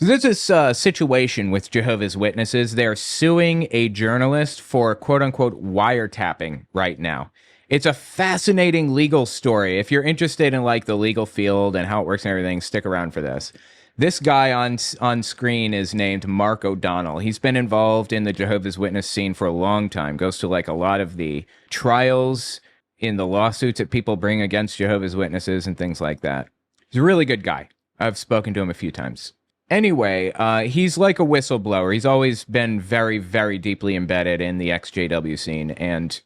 So there's this situation with Jehovah's Witnesses. They're suing a journalist for quote-unquote wiretapping right now. It's a fascinating legal story. If you're interested in like the legal field and how it works and everything, stick around for this. This guy on screen is named Mark O'Donnell. He's been involved in the Jehovah's Witness scene for a long time. Goes to like a lot of the trials in the lawsuits that people bring against Jehovah's Witnesses and things like that. He's a really good guy. I've spoken to him a few times. Anyway, he's like a whistleblower. He's always been very, very deeply embedded in the ExJW scene. And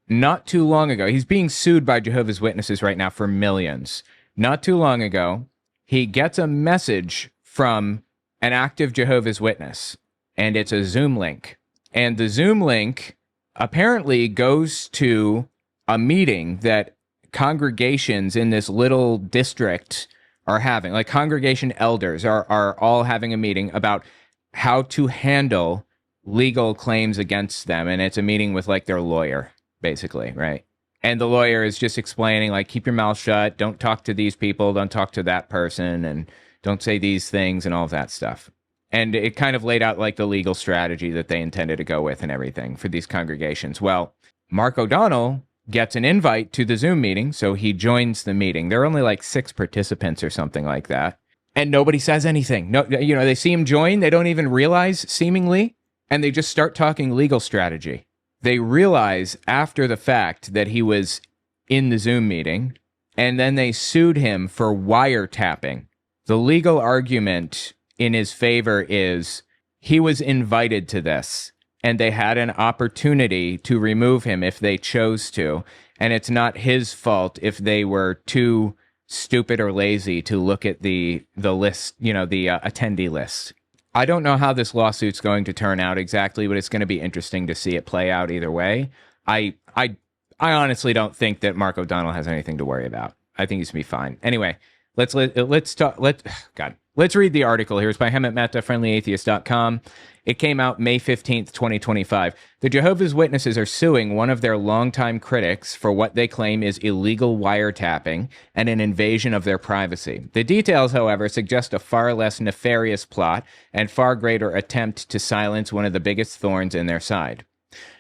not too long ago, he's being sued by Jehovah's Witnesses right now for millions. Not too long ago, he gets a message from an active Jehovah's Witness, and it's a Zoom link. And the Zoom link apparently goes to a meeting that congregations in this little district are having. Like congregation elders are all having a meeting about how to handle legal claims against them. And it's a meeting with like their lawyer, basically, right? And the lawyer is just explaining, like, keep your mouth shut, don't talk to these people, don't talk to that person, and don't say these things and all of that stuff. And it kind of laid out like the legal strategy that they intended to go with and everything for these congregations. Well, Mark O'Donnell gets an invite to the Zoom meeting, so he joins the meeting. There are only like 6 participants or something like that, and nobody says anything. No, you know, they see him join, they don't even realize, seemingly, and they just start talking legal strategy. They realize after the fact that he was in the Zoom meeting, and then they sued him for wiretapping. The legal argument in his favor is he was invited to this, and they had an opportunity to remove him if they chose to. And it's not his fault if they were too stupid or lazy to look at the list, you know, the attendee list. I don't know how this lawsuit's going to turn out exactly, but it's going to be interesting to see it play out either way. I honestly don't think that Mark O'Donnell has anything to worry about. I think he's going to be fine. Anyway, let's read the article here. It's by Hemant Mehta, friendlyatheist.com. It came out May 15th, 2025. The Jehovah's Witnesses are suing one of their longtime critics for what they claim is illegal wiretapping and an invasion of their privacy. The details, however, suggest a far less nefarious plot and far greater attempt to silence one of the biggest thorns in their side.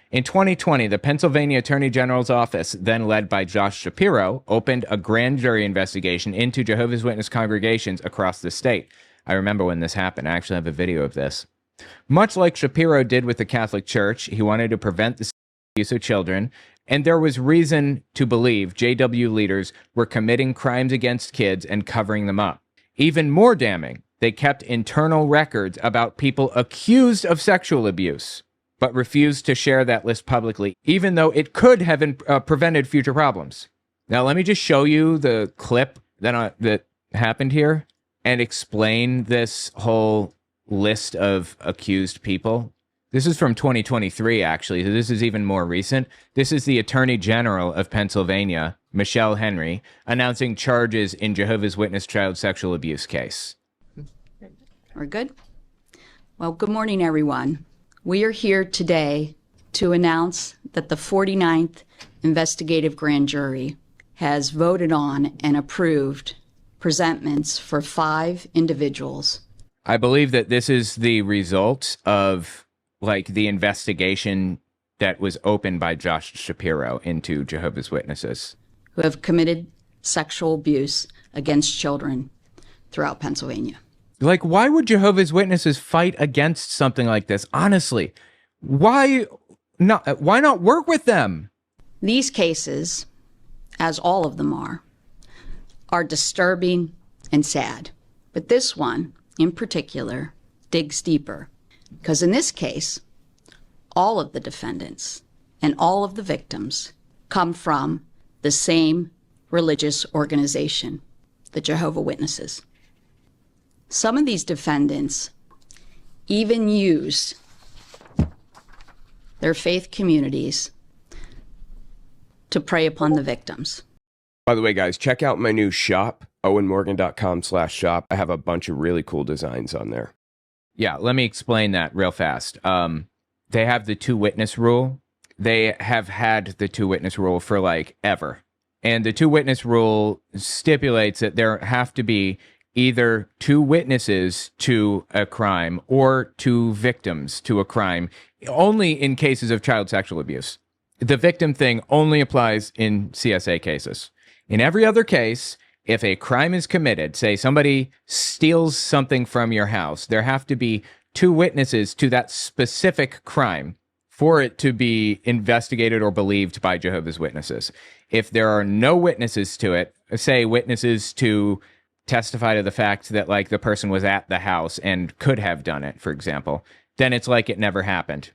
In 2020, the Pennsylvania Attorney General's office, then led by Josh Shapiro, opened a grand jury investigation into Jehovah's Witness congregations across the state. I remember when this happened. I actually have a video of this. Much like Shapiro did with the Catholic Church, he wanted to prevent the use of children, and there was reason to believe JW leaders were committing crimes against kids and covering them up. Even more damning, they kept internal records about people accused of sexual abuse, but refused to share that list publicly, even though it could have prevented future problems. Now, let me just show you the clip that happened here and explain this whole list of accused people. This is from 2023, actually. So this is even more recent. This is the Attorney General of Pennsylvania, Michelle Henry, announcing charges in Jehovah's Witness child sexual abuse case. We're good? Well, good morning, everyone. We are here today to announce that the 49th Investigative Grand Jury has voted on and approved presentments for 5 individuals. I believe that this is the result of, like, the investigation that was opened by Josh Shapiro into Jehovah's Witnesses, Who have committed sexual abuse against children throughout Pennsylvania. Like, why would Jehovah's Witnesses fight against something like this? Honestly, why not work with them? These cases, as all of them are disturbing and sad. But this one, in particular, digs deeper. Because in this case, all of the defendants and all of the victims come from the same religious organization, the Jehovah's Witnesses. Some of these defendants even use their faith communities to prey upon the victims. By the way, guys, check out my new shop, owenmorgan.com/shop. I have a bunch of really cool designs on there. Yeah, let me explain that real fast. They have the 2-witness rule. They have had the 2-witness rule for like ever. And the 2-witness rule stipulates that there have to be either two witnesses to a crime or two victims to a crime, only in cases of child sexual abuse. The victim thing only applies in CSA cases. In every other case, if a crime is committed, say somebody steals something from your house, there have to be two witnesses to that specific crime for it to be investigated or believed by Jehovah's Witnesses. If there are no witnesses to it, say witnesses to testify to the fact that like the person was at the house and could have done it, for example, then it's like it never happened.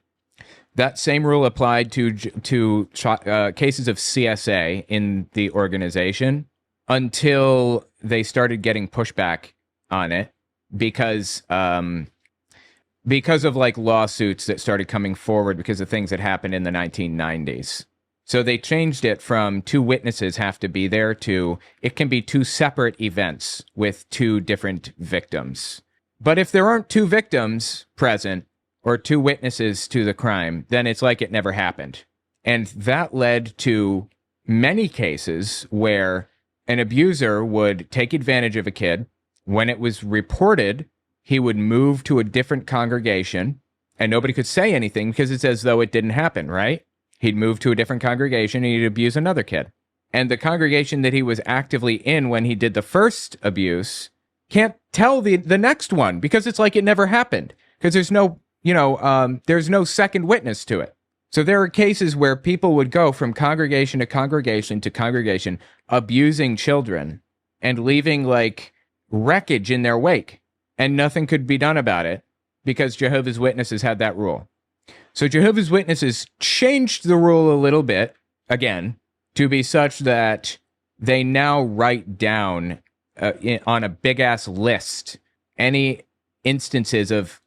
That same rule applied to cases of CSA in the organization until they started getting pushback on it because of like lawsuits that started coming forward because of things that happened in the 1990s. So they changed it from two witnesses have to be there to it can be two separate events with two different victims. But if there aren't two victims present or two witnesses to the crime, then it's like it never happened. And that led to many cases where an abuser would take advantage of a kid. When it was reported, he would move to a different congregation and nobody could say anything because it's as though it didn't happen, right? He'd move to a different congregation and he'd abuse another kid. And the congregation that he was actively in when he did the first abuse can't tell the next one because it's like it never happened because there's no, there's no second witness to it. So there are cases where people would go from congregation to congregation to congregation abusing children and leaving like wreckage in their wake, and nothing could be done about it because Jehovah's Witnesses had that rule. So Jehovah's Witnesses changed the rule a little bit, again, to be such that they now write down on a big-ass list any instances of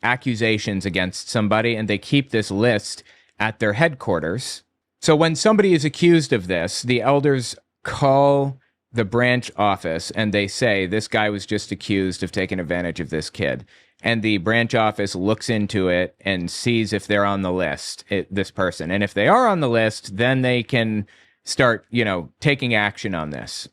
accusations against somebody, and they keep this list at their headquarters. So when somebody is accused of this, the elders call the branch office and they say, this guy was just accused of taking advantage of this kid. And the branch office looks into it and sees if they're on the list, this person. And if they are on the list, then they can start, taking action on this.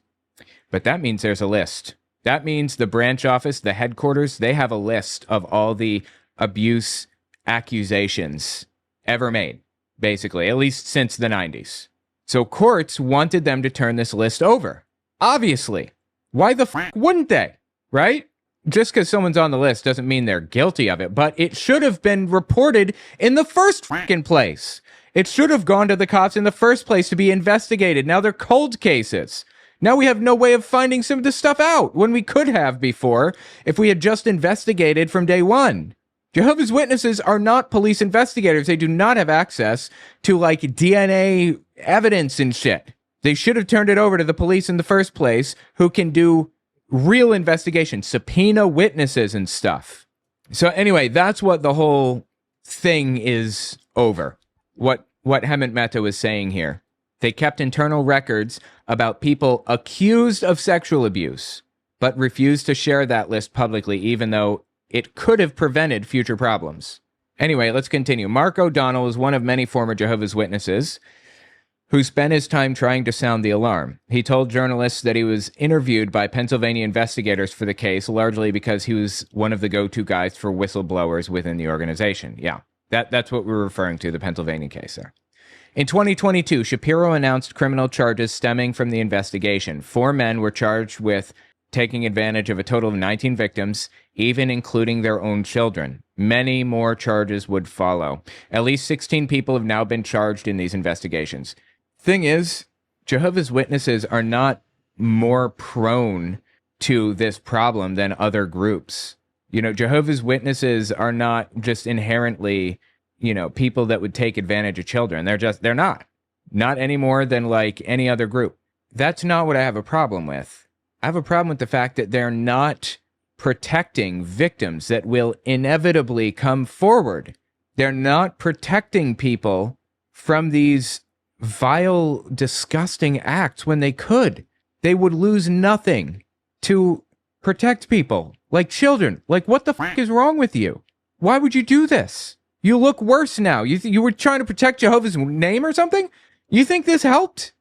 But that means there's a list. That means the branch office, the headquarters, they have a list of all the abuse accusations ever made, basically, at least since the 90s. So courts wanted them to turn this list over. Obviously. Why the f*** wouldn't they? Right? Just because someone's on the list doesn't mean they're guilty of it, but it should have been reported in the first fucking place. It should have gone to the cops in the first place to be investigated. Now they're cold cases. Now we have no way of finding some of this stuff out when we could have before if we had just investigated from day one. Jehovah's Witnesses are not police investigators. They do not have access to like DNA evidence and shit. They should have turned it over to the police in the first place, who can do real investigation, subpoena witnesses and stuff. So anyway, that's what the whole thing is over. What Hemant Mehta was saying here. They kept internal records about people accused of sexual abuse, but refused to share that list publicly, even though it could have prevented future problems. Anyway, let's continue. Mark O'Donnell is one of many former Jehovah's Witnesses who spent his time trying to sound the alarm. He told journalists that he was interviewed by Pennsylvania investigators for the case, largely because he was one of the go-to guys for whistleblowers within the organization. Yeah, that's what we're referring to, the Pennsylvania case there. In 2022, Shapiro announced criminal charges stemming from the investigation. 4 men were charged with taking advantage of a total of 19 victims, even including their own children. Many more charges would follow. At least 16 people have now been charged in these investigations. Thing is, Jehovah's Witnesses are not more prone to this problem than other groups. Jehovah's Witnesses are not just inherently, people that would take advantage of children. They're not any more than like any other group. That's not what I have a problem with. I have a problem with the fact that they're not protecting victims that will inevitably come forward. They're not protecting people from these vile, disgusting acts when they could. They would lose nothing to protect people, like children. Like, what the fuck is wrong with you? Why would you do this? You look worse now. You were trying to protect Jehovah's name or something? You think this helped?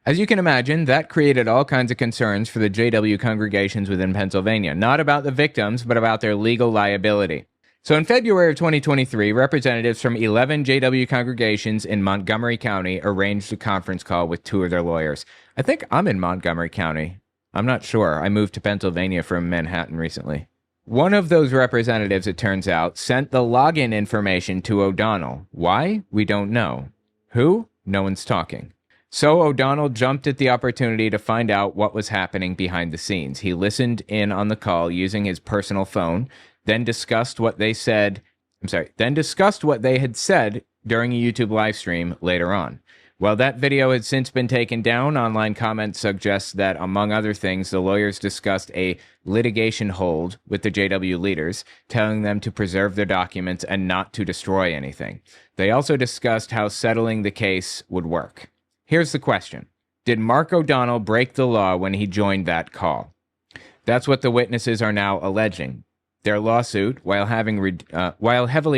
As you can imagine, that created all kinds of concerns for the JW congregations within Pennsylvania, not about the victims, but about their legal liability. So in February of 2023, representatives from 11 JW congregations in Montgomery County arranged a conference call with 2 of their lawyers. I think I'm in Montgomery County. I'm not sure. I moved to Pennsylvania from Manhattan recently. One of those representatives, it turns out, sent the login information to O'Donnell. Why? We don't know. Who? No one's talking. So O'Donnell jumped at the opportunity to find out what was happening behind the scenes. He listened in on the call using his personal phone, then discussed what they had said during a YouTube live stream later on. While that video had since been taken down, online comments suggest that, among other things, the lawyers discussed a litigation hold with the JW leaders, telling them to preserve their documents and not to destroy anything. They also discussed how settling the case would work. Here's the question. Did Mark O'Donnell break the law when he joined that call? That's what the witnesses are now alleging. Their lawsuit, while heavily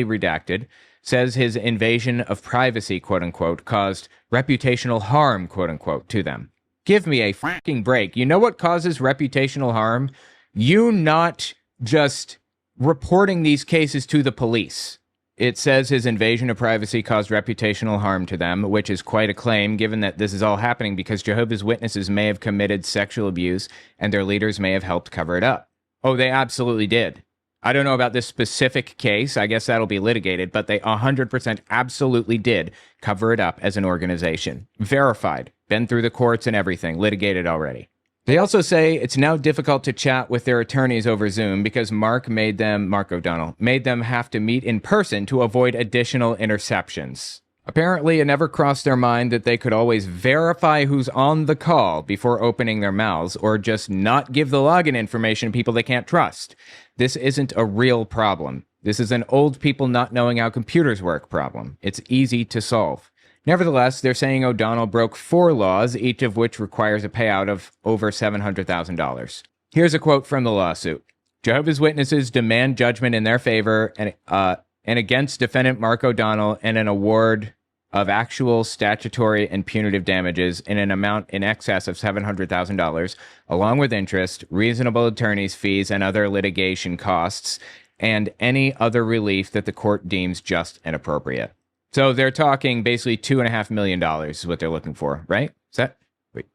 redacted, says his invasion of privacy, quote-unquote, caused reputational harm, quote-unquote, to them. Give me a fucking break. You know what causes reputational harm? You not just reporting these cases to the police. It says his invasion of privacy caused reputational harm to them, which is quite a claim given that this is all happening because Jehovah's Witnesses may have committed sexual abuse and their leaders may have helped cover it up. Oh, they absolutely did. I don't know about this specific case. I guess that'll be litigated, but they 100% absolutely did cover it up as an organization. Verified. Been through the courts and everything. Litigated already. They also say it's now difficult to chat with their attorneys over Zoom because Mark O'Donnell, made them have to meet in person to avoid additional interceptions. Apparently, it never crossed their mind that they could always verify who's on the call before opening their mouths, or just not give the login information to people they can't trust. This isn't a real problem. This is an old people not knowing how computers work problem. It's easy to solve. Nevertheless, they're saying O'Donnell broke 4 laws, each of which requires a payout of over $700,000. Here's a quote from the lawsuit. Jehovah's Witnesses demand judgment in their favor and against defendant Mark O'Donnell and an award of actual statutory and punitive damages in an amount in excess of $700,000, along with interest, reasonable attorney's fees, and other litigation costs, and any other relief that the court deems just and appropriate. So they're talking basically $2.5 million is what they're looking for, right? Is that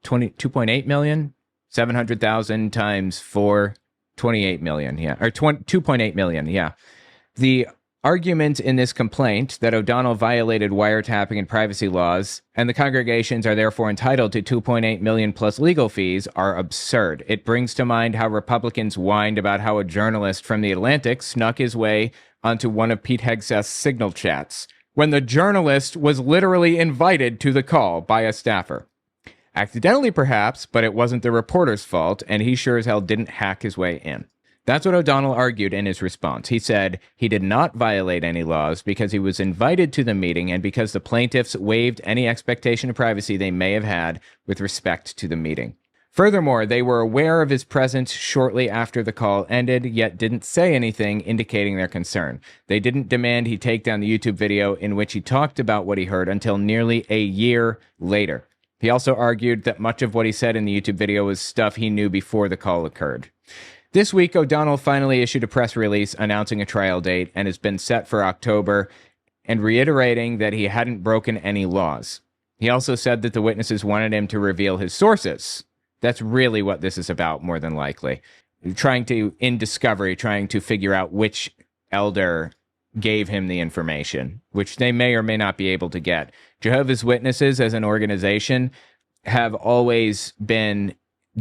2.8 million? 700,000 times 4, 28 million, yeah. Or 2.8 million, yeah. The argument in this complaint that O'Donnell violated wiretapping and privacy laws, and the congregations are therefore entitled to 2.8 million plus legal fees, are absurd. It brings to mind how Republicans whined about how a journalist from The Atlantic snuck his way onto one of Pete Hegseth's signal chats, when the journalist was literally invited to the call by a staffer. Accidentally, perhaps, but it wasn't the reporter's fault, and he sure as hell didn't hack his way in. That's what O'Donnell argued in his response. He said he did not violate any laws because he was invited to the meeting and because the plaintiffs waived any expectation of privacy they may have had with respect to the meeting. Furthermore, they were aware of his presence shortly after the call ended, yet didn't say anything indicating their concern. They didn't demand he take down the YouTube video in which he talked about what he heard until nearly a year later. He also argued that much of what he said in the YouTube video was stuff he knew before the call occurred. This week, O'Donnell finally issued a press release announcing a trial date and has been set for October and reiterating that he hadn't broken any laws. He also said that the witnesses wanted him to reveal his sources. That's really what this is about, more than likely. Trying to figure out which elder gave him the information, which they may or may not be able to get. Jehovah's Witnesses as an organization have always been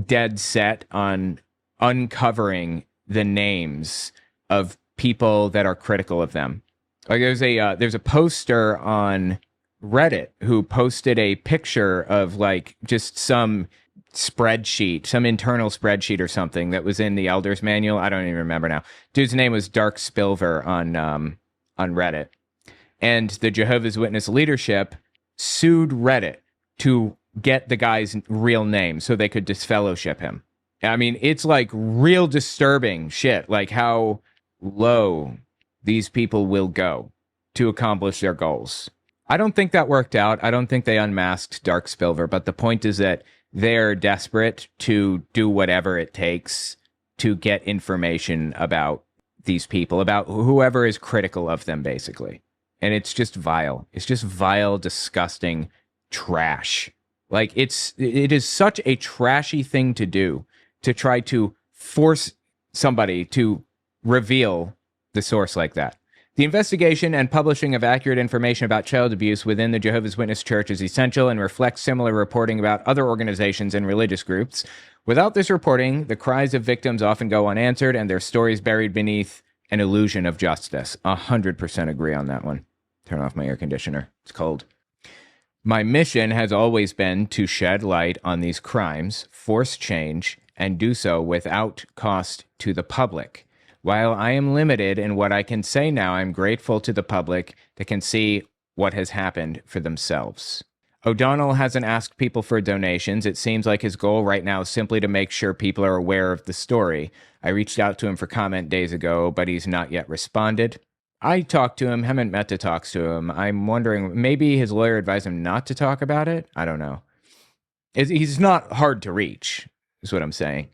dead set on uncovering the names of people that are critical of them. Like there's a poster on Reddit who posted a picture of like just some spreadsheet, some internal spreadsheet or something that was in the Elder's Manual. I don't even remember now. Dude's name was Dark Spilver on Reddit. And the Jehovah's Witness leadership sued Reddit to get the guy's real name so they could disfellowship him. I mean, it's like real disturbing shit, like how low these people will go to accomplish their goals. I don't think that worked out. I don't think they unmasked Dark Spilver, but the point is that they're desperate to do whatever it takes to get information about these people, about whoever is critical of them, basically. And it's just vile. It's just vile, disgusting trash. Like, it is such a trashy thing to do, to try to force somebody to reveal the source like that. The investigation and publishing of accurate information about child abuse within the Jehovah's Witness Church is essential and reflects similar reporting about other organizations and religious groups. Without this reporting, the cries of victims often go unanswered and their stories buried beneath an illusion of justice. 100% agree on that one. Turn off my air conditioner. It's cold. My mission has always been to shed light on these crimes, force change, and do so without cost to the public. While I am limited in what I can say now, I'm grateful to the public that can see what has happened for themselves. O'Donnell hasn't asked people for donations. It seems like his goal right now is simply to make sure people are aware of the story. I reached out to him for comment days ago, but he's not yet responded. I talked to him, haven't met to talk to him. I'm wondering, maybe his lawyer advised him not to talk about it? I don't know. He's not hard to reach, is what I'm saying.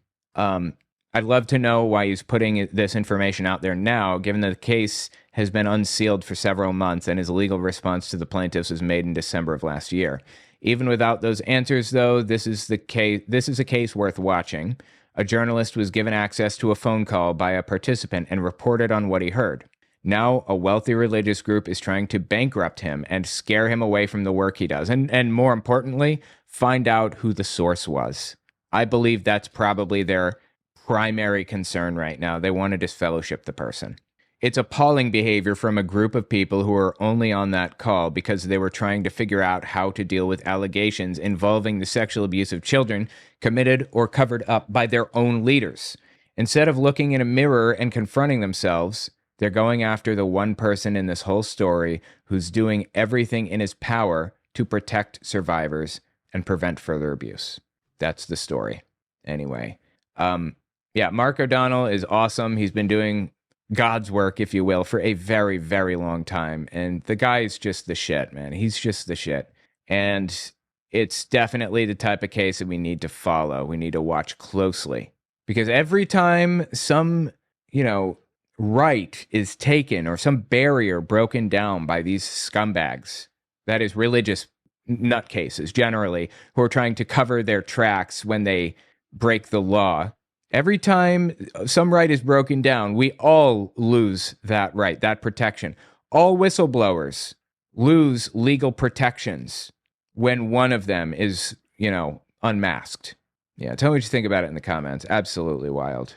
I'd love to know why he's putting this information out there now, given that the case has been unsealed for several months and his legal response to the plaintiffs was made in December of last year. Even without those answers, though, this is a case worth watching. A journalist was given access to a phone call by a participant and reported on what he heard. Now, a wealthy religious group is trying to bankrupt him and scare him away from the work he does. And more importantly, find out who the source was. I believe that's probably their primary concern right now. They want to disfellowship the person. It's appalling behavior from a group of people who are only on that call because they were trying to figure out how to deal with allegations involving the sexual abuse of children committed or covered up by their own leaders. Instead of looking in a mirror and confronting themselves, they're going after the one person in this whole story who's doing everything in his power to protect survivors and prevent further abuse. That's the story. Anyway, Mark O'Donnell is awesome. He's been doing God's work, if you will, for a very, very long time. And the guy is just the shit, man. He's just the shit. And it's definitely the type of case that we need to follow. We need to watch closely. Because every time some, right is taken or some barrier broken down by these scumbags, that is religious nutcases generally, who are trying to cover their tracks when they break the law, every time some right is broken down, we all lose that right, that protection. All whistleblowers lose legal protections when one of them is, unmasked. Yeah, tell me what you think about it in the comments. Absolutely wild.